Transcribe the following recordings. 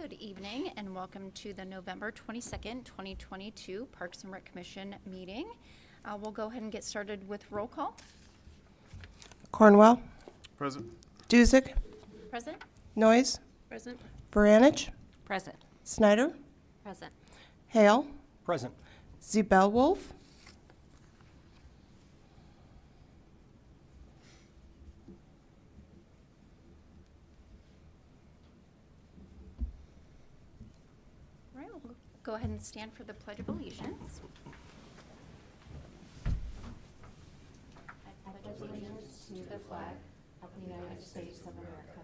Good evening and welcome to the November 22nd, 2022 Parks and Rec Commission meeting. We'll go ahead and get started with roll call. Cornwell. Present. Duzick. Present. Noyes. Present. Varanich. Present. Snyder. Present. Hale. Present. Zebel-Wolf. All right, we'll go ahead and stand for the Pledge of Allegiance. I pledge allegiance to the flag of the United States of America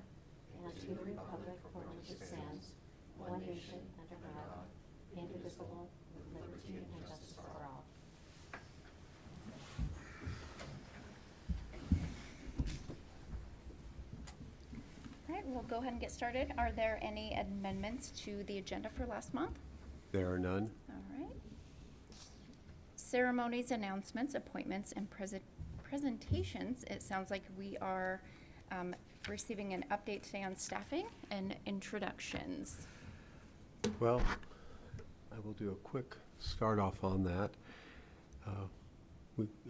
and to the republic for which it stands, one nation under God, indivisible, with liberty and justice for all. All right, we'll go ahead and get started. Are there any amendments to the agenda for last month? There are none. All right. Ceremonies, announcements, appointments, and presentations. It sounds like we are receiving an update today on staffing and introductions. Well, I will do a quick start off on that.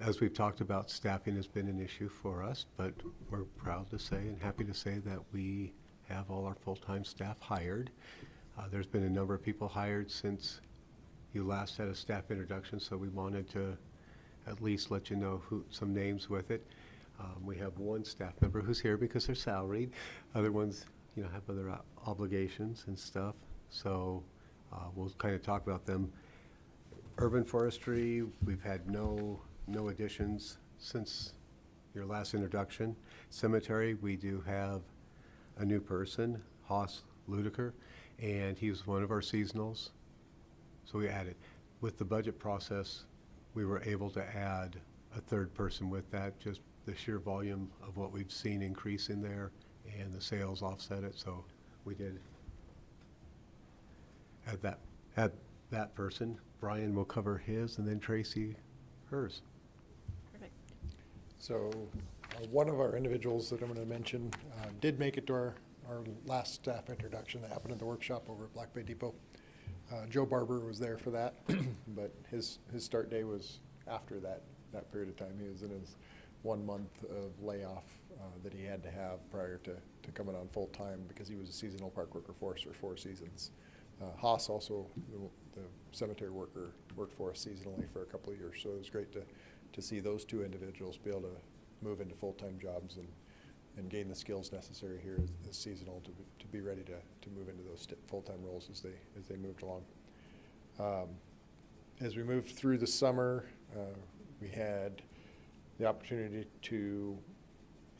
As we've talked about, staffing has been an issue for us, but we're proud to say and happy to say that we have all our full-time staff hired. There's been a number of people hired since you last had a staff introduction, so we wanted to at least let you know some names with it. We have one staff member who's here because they're salaried. Other ones, have other obligations and stuff. So we'll kind of talk about them. Urban forestry, we've had no additions since your last introduction. Cemetery, we do have a new person, Haas Ludiker, and he's one of our seasonals. So we added. With the budget process, we were able to add a third person with that, just the sheer volume of what we've seen increase in there and the sales offset it. So we did add that person. Brian will cover his and then Tracy hers. Perfect. So one of our individuals that I'm going to mention did make it to our last staff introduction that happened at the workshop over at Black Bay Depot. Joe Barber was there for that, but his start day was after that period of time. He was in his 1 month of layoff that he had to have prior to coming on full time because he was a seasonal park worker for us for 4 seasons. Haas also, the cemetery worker, worked for us seasonally for a couple of years, so it was great to see those 2 individuals be able to move into full-time jobs and gain the skills necessary here as seasonal to be ready to move into those full-time roles as they moved along. As we moved through the summer, we had the opportunity to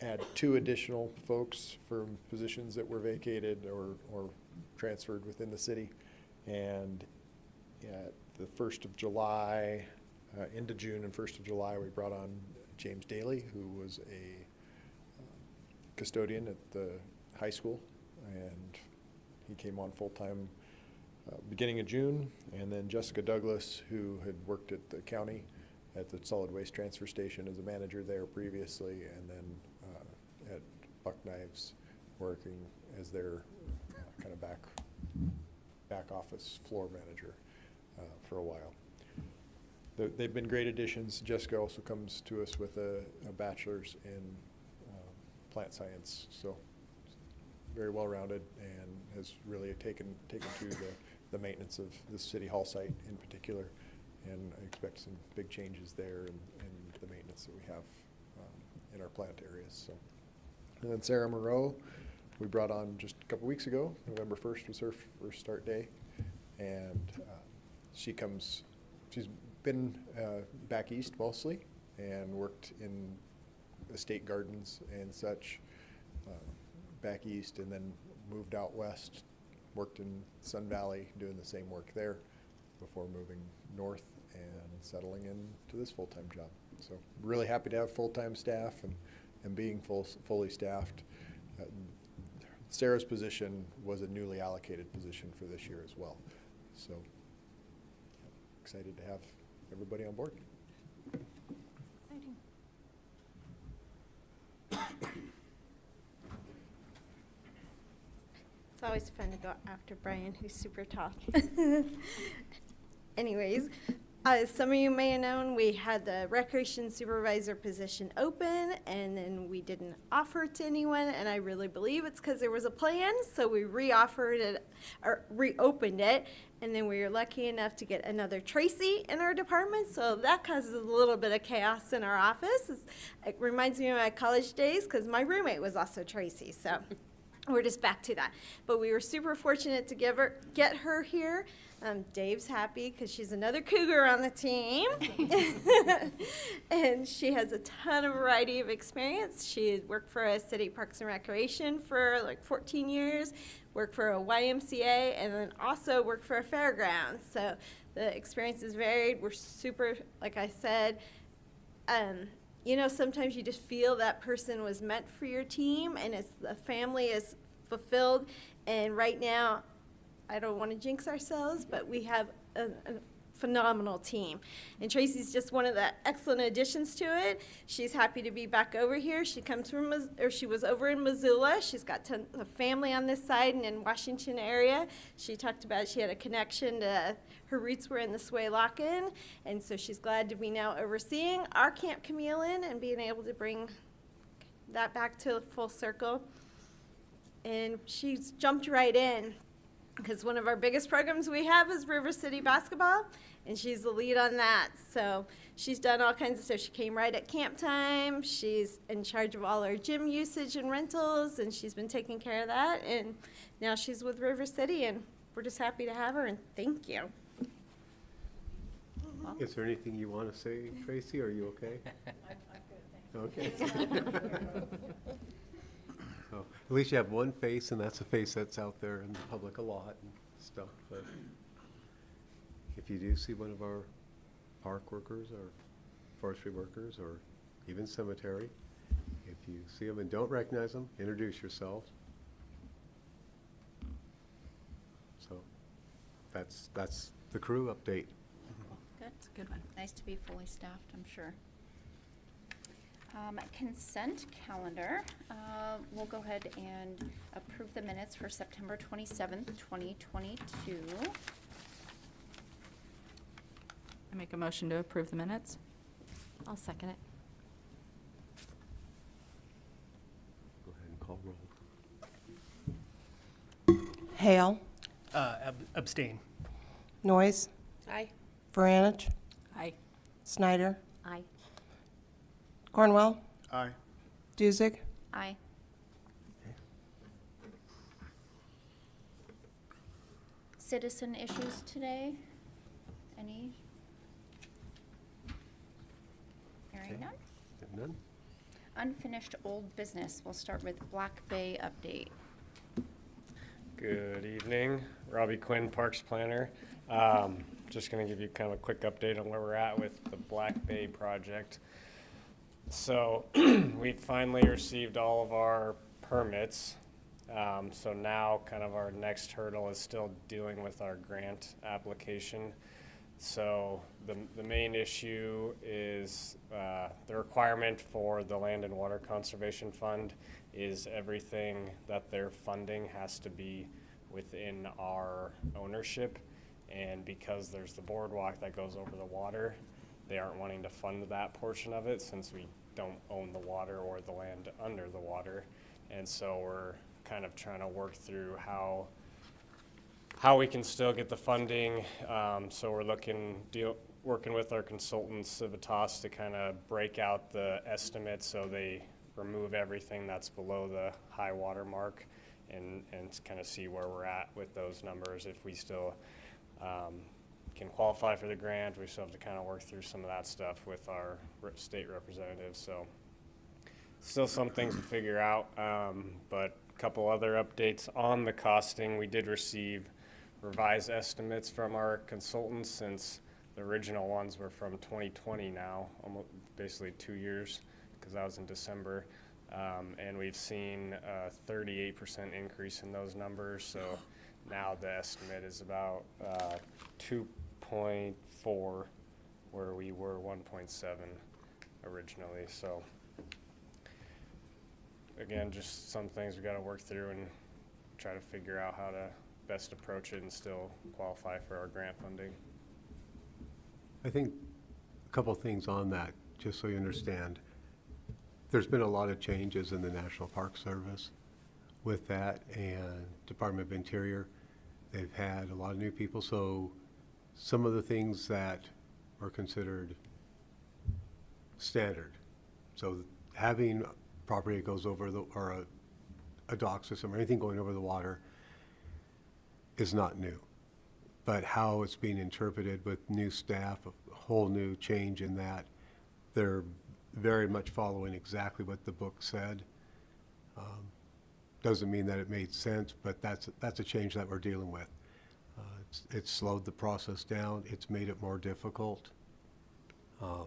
add 2 additional folks from positions that were vacated or transferred within the city. And at the 1st of July, into June and 1st of July, we brought on James Daly, who was a custodian at the high school, and he came on full-time beginning of June. And then Jessica Douglas, who had worked at the county at the solid waste transfer station as a manager there previously, and then at Buck Knives working as their kind of back office floor manager for a while. They've been great additions. Jessica also comes to us with a bachelor's in plant science, so very well-rounded and has really taken to the maintenance of the city hall site in particular, and I expect some big changes there in the maintenance that we have in our plant areas. So, and then Sarah Moreau, we brought on just a couple weeks ago. November 1st was her first start day, and she's been back east mostly and worked in estate gardens and such back east, and then moved out west, worked in Sun Valley doing the same work there before moving north and settling into this full-time job. So really happy to have full-time staff and being fully staffed. Sarah's position was a newly allocated position for this year as well. So excited to have everybody on board. Exciting. always fun to go after Brian, who's super tall. Anyways, as some of you may have known, we had the recreation supervisor position open, and then we didn't offer it to anyone, and I really believe it's because there was a plan, so we reoffered it, or reopened it, and then we were lucky enough to get another Tracy in our department, so that causes a little bit of chaos in our office. It reminds me of my college days, because my roommate was also Tracy, so we're just back to that. But we were super fortunate to get her here. Dave's happy because she's another cougar on the team. And she has a ton of variety of experience. She had worked for a city parks and recreation for like 14 years, worked for a YMCA, and then also worked for a fairgrounds. So the experience is varied. We're super, like I said, you know, sometimes you just feel that person was meant for your team, and it's the family is fulfilled. And right now, I don't want to jinx ourselves, but we have a phenomenal team. And Tracy's just one of the excellent additions to it. She's happy to be back over here. She comes from, she was over in Missoula. She's got tons of family on this side and in Washington area. She talked about she had a connection to, her roots were in the Sway-Locken, and so she's glad to be now overseeing our Camp Chameleon and being able to bring that back to full circle. And she's jumped right in, because one of our biggest programs we have is River City Basketball, and she's the lead on that. So she's done all kinds of stuff. She came right at camp time. She's in charge of all our gym usage and rentals, and she's been taking care of that. And now she's with River City, and we're just happy to have her, and thank you. Is there anything you want to say, Tracy? Are you okay? I'm good, thanks. Okay. So, at least you have one face, and that's a face that's out there in the public a lot and stuff. But if you do see one of our park workers or forestry workers or even cemetery, if you see them and don't recognize them, introduce yourself. So that's the crew update. Good. It's a good one. Nice to be fully staffed, I'm sure. Consent calendar. We'll go ahead and approve the minutes for September 27th, 2022. I make a motion to approve the minutes. I'll second it. Go ahead and call roll. Hale, Abstain. Noyes, Aye. Varanich, Aye. Snyder, Aye. Cornwell, Aye. Duzick, Aye. Citizen issues today? Any? Hearing Okay. none? If none? Unfinished old business. We'll start with Black Bay update. Good evening, Robbie Quinn, Parks Planner. Just going to give you kind of a quick update on where we're at with the Black Bay project. So we finally received all of our permits. So now kind of our next hurdle is still dealing with our grant application. So the main issue is the requirement for the Land and Water Conservation Fund is everything that they're funding has to be within our ownership. And because there's the boardwalk that goes over the water, they aren't wanting to fund that portion of it since we don't own the water or the land under the water. And so we're kind of trying to work through how we can still get the funding. So we're working with our consultant Civitas to kind of break out the estimates so they remove everything that's below the high water mark and kind of see where we're at with those numbers. If we still can qualify for the grant, we still have to kind of work through some of that stuff with our state representatives. So still some things to figure out, but a couple other updates on the costing. We did receive revised estimates from our consultants since the original ones were from 2020 now, almost basically 2 years, because that was in December. And we've seen a 38% increase in those numbers. So now the estimate is about 2.4, where we were 1.7 originally. So again, just some things we got to work through and try to figure out how to best approach it and still qualify for our grant funding. I think a couple things on that, just so you understand. There's been a lot of changes in the National Park Service with that, and Department of Interior. They've had a lot of new people, so some of the things that are considered standard. So having property that goes over the, or a dock system or anything going over the water is not new. But how it's being interpreted with new staff, a whole new change in that, they're very much following exactly what the book said. Doesn't mean that it made sense, but that's a change that we're dealing with. It's slowed the process down. It's made it more difficult. But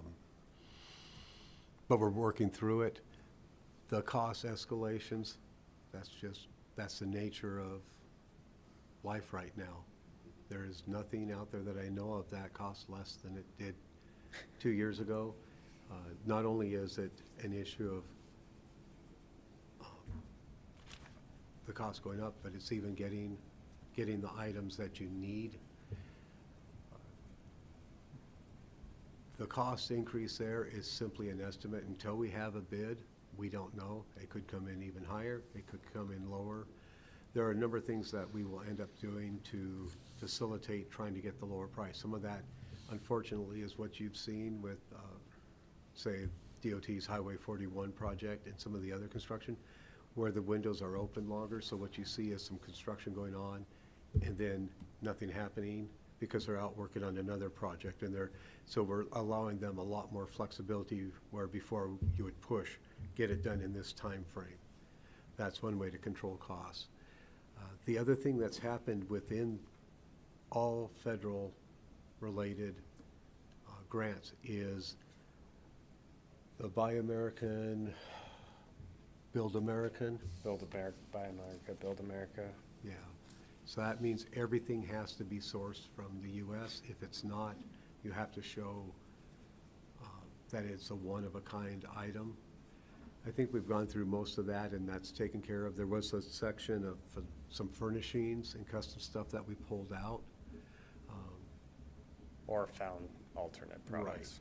we're working through it. The cost escalations, that's the nature of life right now. There is nothing out there that I know of that costs less than it did 2 years ago. Not only is it an issue of the cost going up, but it's even getting the items that you need. The cost increase there is simply an estimate. Until we have a bid, we don't know. It could come in even higher. It could come in lower. There are a number of things that we will end up doing to facilitate trying to get the lower price. Some of that, unfortunately, is what you've seen with, say, DOT's Highway 41 project and some of the other construction, where the windows are open longer. So what you see is some construction going on and then nothing happening because they're out working on another project. And so we're allowing them a lot more flexibility where before you would push, get it done in this time frame. That's one way to control costs. The other thing that's happened within all federal related grants is the Buy American, Build American. Build America, Buy America, Build America. Yeah. So that means everything has to be sourced from the U.S. If it's not, you have to show that it's a one-of-a-kind item. I think we've gone through most of that, and that's taken care of. There was a section of some furnishings and custom stuff that we pulled out. Or found alternate products.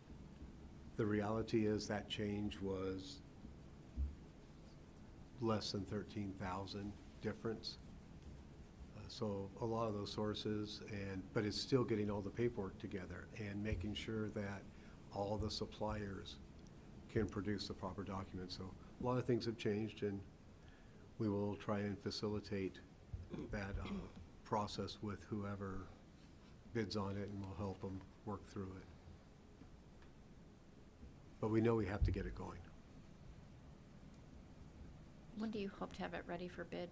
The reality is that change was less than 13,000 difference. So a lot of those sources, but it's still getting all the paperwork together and making sure that all the suppliers can produce the proper documents. So a lot of things have changed, and we will try and facilitate that process with whoever bids on it, and we'll help them work through it. But we know we have to get it going. When do you hope to have it ready for bid?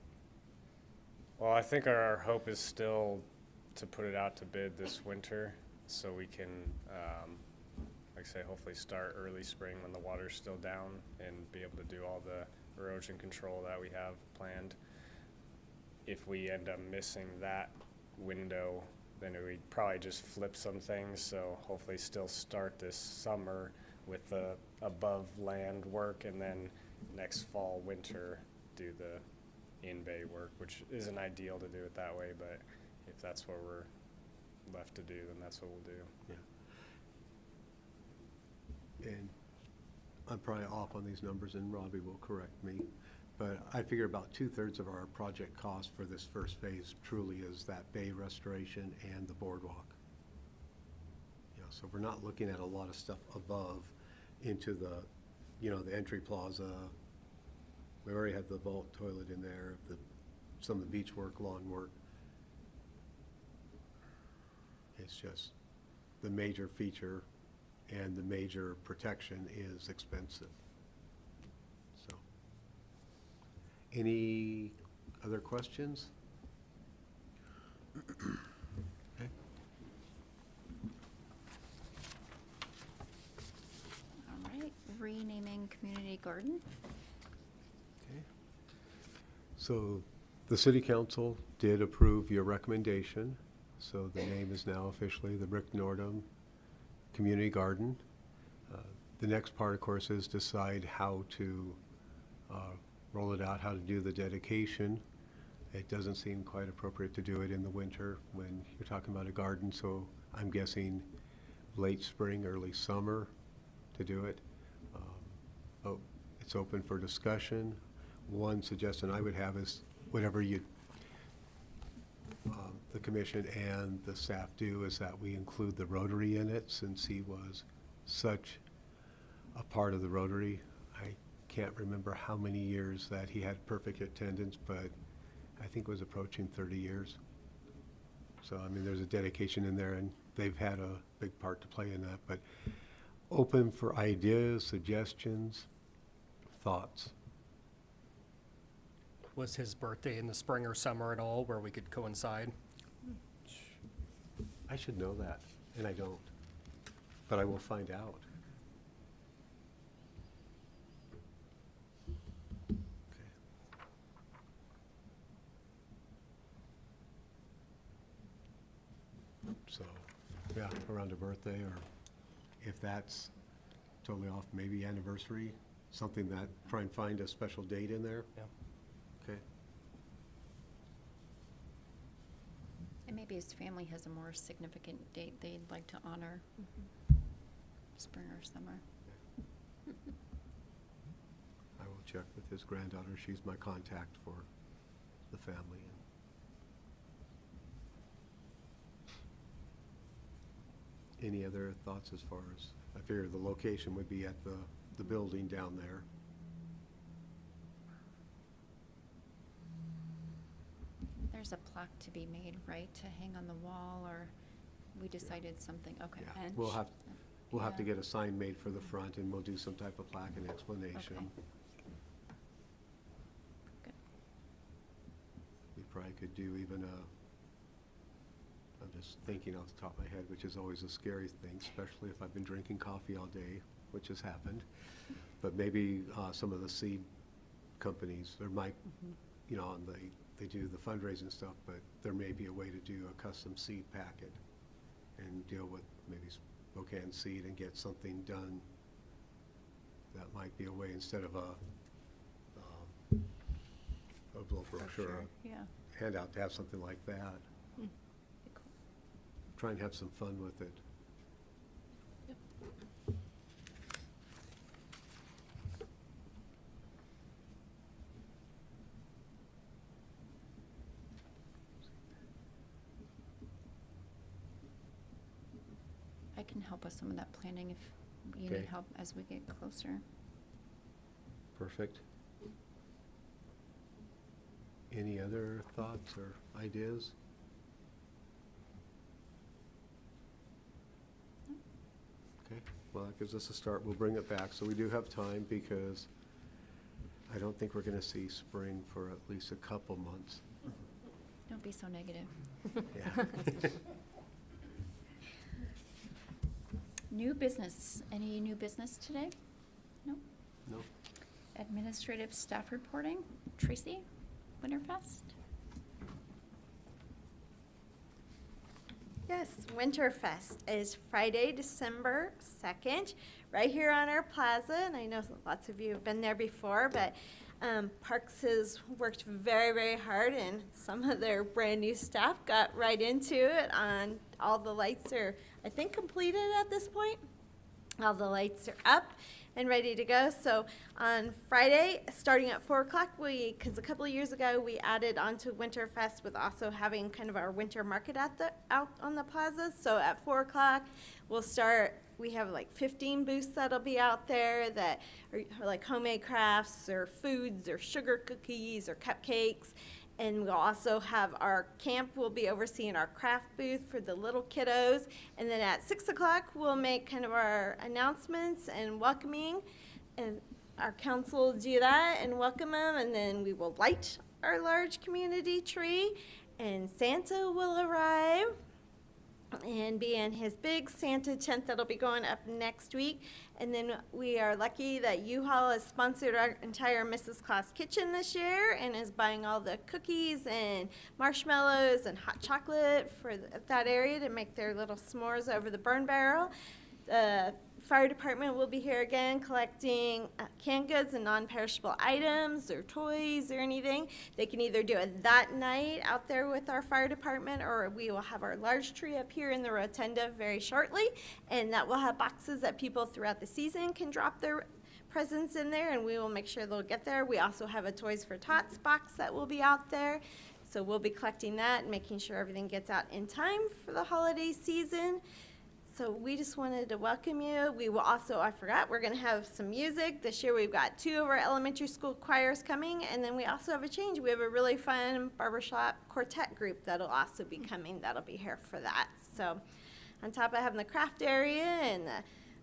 Well, I think our hope is still to put it out to bid this winter so we can, like I say, hopefully start early spring when the water's still down and be able to do all the erosion control that we have planned. If we end up missing that window, then we'd probably just flip some things. So hopefully still start this summer with the above land work, and then next fall, winter, do the in-bay work, which isn't ideal to do it that way, but if that's what we're left to do, then that's what we'll do. Yeah. And I'm probably off on these numbers, and Robbie will correct me, but I figure about 2/3 of our project cost for this first phase truly is that bay restoration and the boardwalk. So we're not looking at a lot of stuff above into the, the entry plaza. We already have the vault toilet in there, some of the beach work, lawn work. It's just the major feature and the major protection is expensive. So, any other questions? Okay. All right, renaming community garden. Okay. So the city council did approve your recommendation. So the name is now officially the Rick Nordham Community Garden. The next part, of course, is decide how to roll it out, how to do the dedication. It doesn't seem quite appropriate to do it in the winter when you're talking about a garden, so I'm guessing late spring, early summer to do it. But it's open for discussion. One suggestion I would have is whatever the commission and the staff do is that we include the Rotary in it, since he was such a part of the Rotary. I can't remember how many years that he had perfect attendance, but I think it was approaching 30 years. So, I mean, there's a dedication in there, and they've had a big part to play in that. But open for ideas, suggestions, thoughts. Was his birthday in the spring or summer at all where we could coincide? I should know that, and I don't. But I will find out. Okay. So, yeah, around a birthday, or if that's totally off, maybe anniversary, something that, try and find a special date in there. Yeah. Okay. And maybe his family has a more significant date they'd like to honor, spring or summer. I will check with his granddaughter. She's my contact for the family. Any other thoughts as far as, I figure the location would be at the building down there. There's a plaque to be made, right, to hang on the wall, or we decided something, okay. Yeah, we'll have to Yeah. get a sign made for the front, and we'll do some type of plaque and explanation. Okay. Good. We probably could do even I'm just thinking off the top of my head, which is always a scary thing, especially if I've been drinking coffee all day, which has happened. But maybe some of the seed companies, there might, you know, and they do the fundraising stuff, but there may be a way to do a custom seed packet and deal with maybe Spokane Seed and get something done. That might be a way, instead of a little brochure, Yeah. handout, to have something like that. Be cool. Try and have some fun with it. I can help with some of that planning if you Okay. need help as we get closer. Perfect. Any other thoughts or ideas? Okay, well, that gives us a start. We'll bring it back. So we do have time, because I don't think we're going to see spring for at least a couple months. Don't be so negative. Yeah. New business, any new business today? No? No? Administrative staff reporting, Tracy, Winterfest? Yes, Winterfest is Friday, December 2nd, right here on our plaza. And I know lots of you have been there before, but Parks has worked very, very hard, and some of their brand new staff got right into it. On all the lights are, I think, completed at this point. All the lights are up and ready to go. So on Friday, starting at 4 o'clock, because a couple of years ago we added onto Winterfest with also having kind of our winter market out on the plaza. So at 4 o'clock, we'll start. We have like 15 booths that'll be out there that are like homemade crafts or foods or sugar cookies or cupcakes. And we'll also have our camp. We'll be overseeing our craft booth for the little kiddos. And then at 6 o'clock, we'll make kind of our announcements and welcoming. And our council will do that and welcome them. And then we will light our large community tree. And Santa will arrive and be in his big Santa tent that'll be going up next week. And then we are lucky that U-Haul has sponsored our entire Mrs. Claus kitchen this year and is buying all the cookies and marshmallows and hot chocolate for that area to make their little s'mores over the burn barrel. Fire department will be here again collecting canned goods and non-perishable items or toys or anything. They can either do it that night out there with our fire department, or we will have our large tree up here in the rotunda very shortly, and that will have boxes that people throughout the season can drop their presents in there, and we will make sure they'll get there. We also have a Toys for Tots box that will be out there. So we'll be collecting that and making sure everything gets out in time for the holiday season. So we just wanted to welcome you. We will also, I forgot, we're gonna have some music. This year we've got 2 of our elementary school choirs coming, and then we also have a change. We have a really fun barbershop quartet group that'll also be coming. That'll be here for that. So on top of having the craft area and the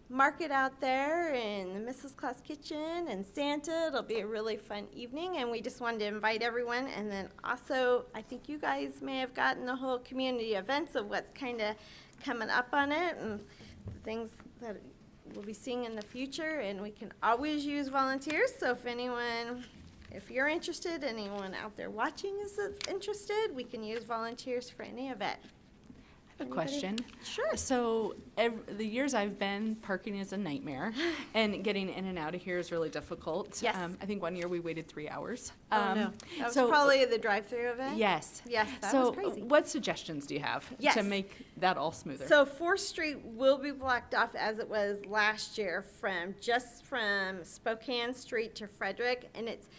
market out there and the Mrs. Claus kitchen and Santa, it'll be a really fun evening, and we just wanted to invite everyone. And then also, I think you guys may have gotten the whole community events of what's kind of coming up on it and the things that we'll be seeing in the future, and we can always use volunteers. So if you're interested, anyone out there watching is interested, we can use volunteers for any event. I have a question. Sure. So the years I've been, parking is a nightmare, and getting in and out of here is really difficult. Yes. I think one year we waited 3 hours. Oh, no. That was so- probably the drive-through event? Yes. Yes, that So was crazy. what suggestions do you have Yes. to make that all smoother? So 4th Street will be blocked off as it was last year from Spokane Street to Frederick, and it's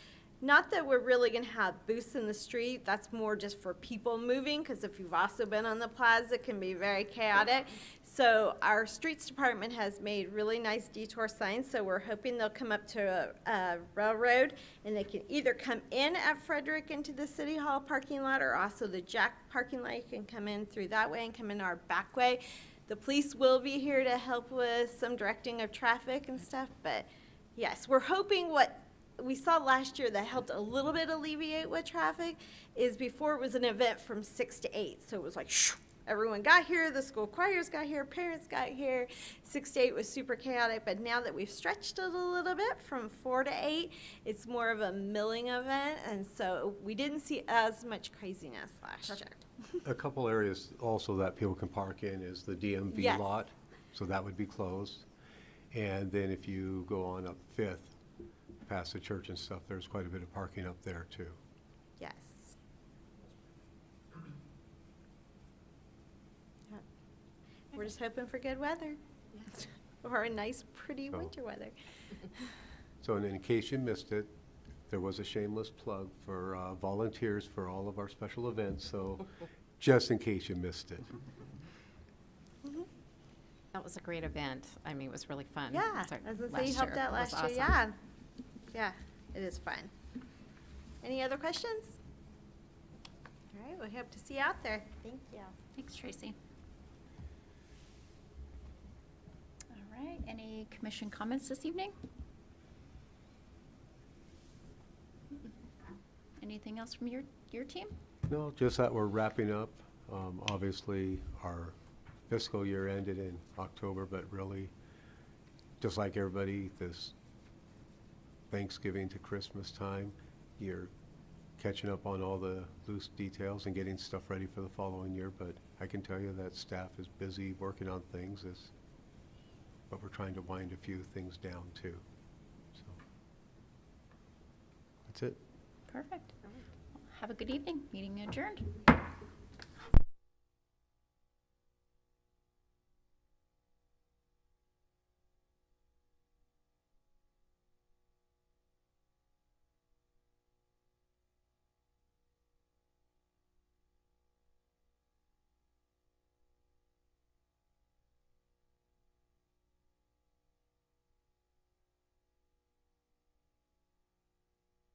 not that we're really gonna have booths in the street. That's more just for people moving, because if you've also been on the plaza, it can be very chaotic. So our streets department has made really nice detour signs, so we're hoping they'll come up to a railroad, and they can either come in at Frederick into the City Hall parking lot, or also the Jack parking lot. You can come in through that way and come in our back way. The police will be here to help with some directing of traffic and stuff, but yes, we're hoping what we saw last year that helped a little bit alleviate with traffic is before it was an event from 6 to 8. So it was like, shoo, everyone got here, the school choirs got here, parents got here. 6 to 8 was super chaotic, but now that we've stretched it a little bit from 4 to 8, it's more of a milling event, and so we didn't see as much craziness last year. A couple areas also that people can park in is the DMV Yes. lot, so that would be closed. And then if you go on up 5th, past the church and stuff, there's quite a bit of parking up there too. Yes. Yep. We're just hoping for good weather. Or a nice, pretty So- winter weather. So and in case you missed it, there was a shameless plug for volunteers for all of our special events, so just in case you missed it. That was a great event. I mean, it was really fun. Yeah, Sorry, as I say, last you helped year. out It was last year, awesome. yeah. Yeah, it is fun. Any other questions? All right, we hope to see you out there. Thank you. Thanks, Tracy. All right, any commission comments this evening? Anything else from your team? No, just that we're wrapping up. Obviously, our fiscal year ended in October, but really, just like everybody, this Thanksgiving to Christmas time, you're catching up on all the loose details and getting stuff ready for the following year. But I can tell you that staff is busy working on things, but we're trying to wind a few things down too. So that's it. Perfect. Have a good evening. Meeting adjourned.